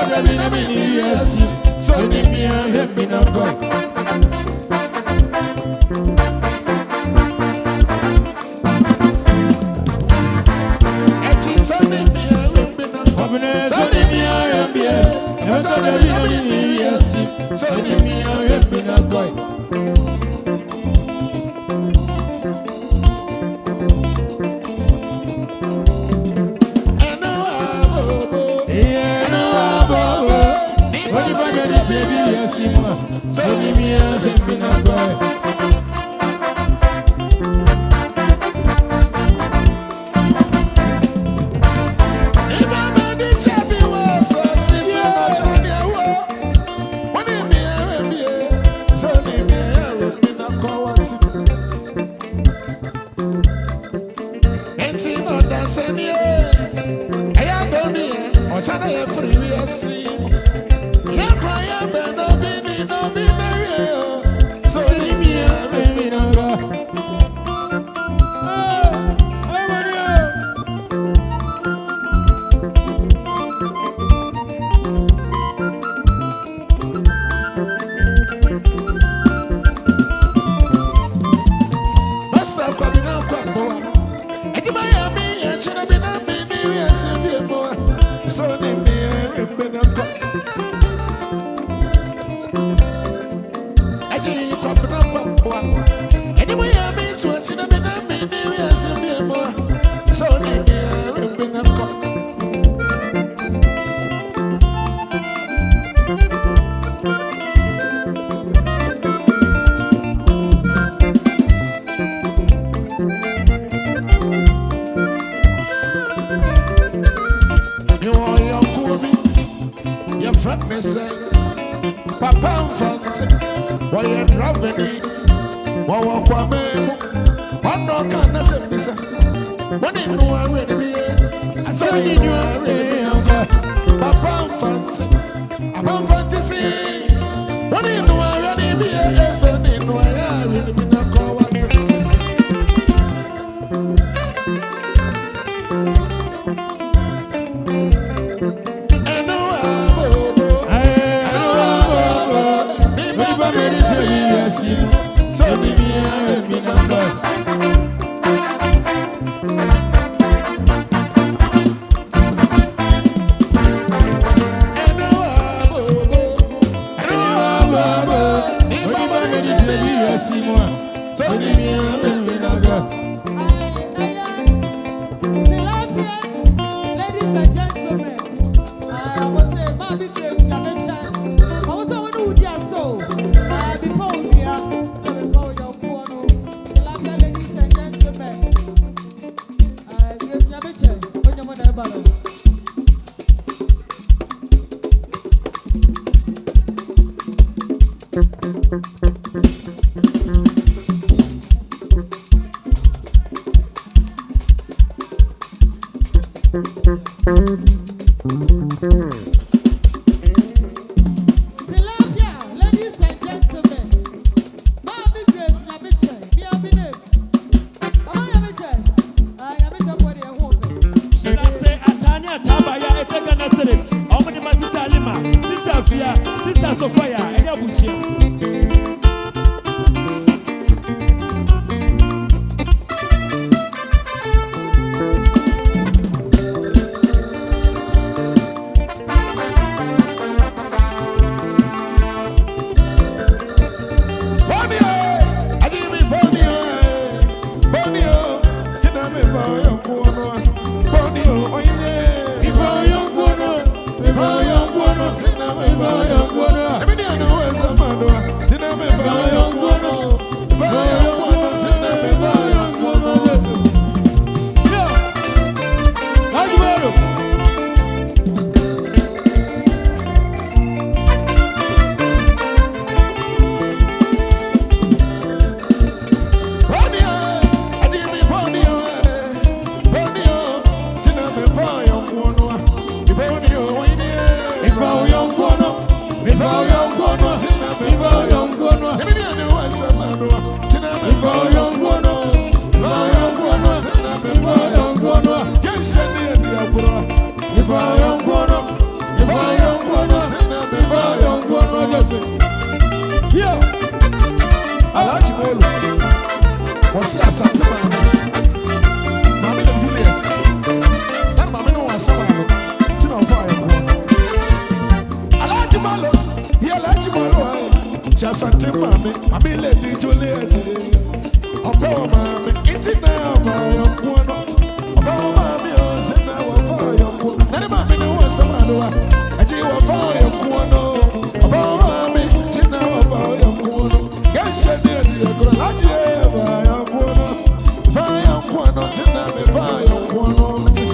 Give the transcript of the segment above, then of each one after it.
the Bina Mini, yes, so name me and Bina God. So name me and Bina God. So me and been a boy. If I'm the champion, was so champion. When you be so me and been a coward. And see no dancing here. I am down here. Or China free we see. Yeah, cry but no be married. So see me and baby no go. Basta kwa bina kwa boa. Eti maya mi ya china bina baby we see me boa. So see me and bina kwa. Anyway, I mean to a chin, we are simply more. So, I've been a cock. You are your Kobe, your friend, Miss Papa, why you're driving it. What no can I say this? When you know I'm ready, I say you are ready. Papa, fantasy. When you know I'm ready, I say you know I'm ready. So me and me not go. Ladies and gentlemen, I was a Bobby Grace Navencha. I was a one who did so. Before we are, so before your phone, ladies and gentlemen, Grace Navencha, when you're mother battle. Ladies and gentlemen, Bobby Grace Navencha, me and me. Should I say Atania Tabaya, Etegana Series, Omni Sister Lima, Sister Fia, Sister Sophia, and Yabushi. Every day I know where's a man. wɔsi asante maame maame na Juliet na maame no wɔ asɛm ano nti na ɔfa ayɛ kɔ Alhaji Malo yɛ Alhaji Malo ayɛ hyɛ asante maame maame lady Juliet ɔbɛ wɔ maame nti na ɔba ayɛ kɔ no ɔbɛ wɔ maame ɔsɛ na wɔfa ayɛ kɔ na ne maame no wɔ asɛm ano a agye wɔfa ayɛ kɔ no ɔbɛ wɔ maame nti na wɔfa ayɛ kɔ no gɛnhyɛ ne adi agorɔ agye ɛba ayɛ kɔ no fa ayɛ kɔ no nti na me fa ayɛ kɔ no nti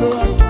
Now,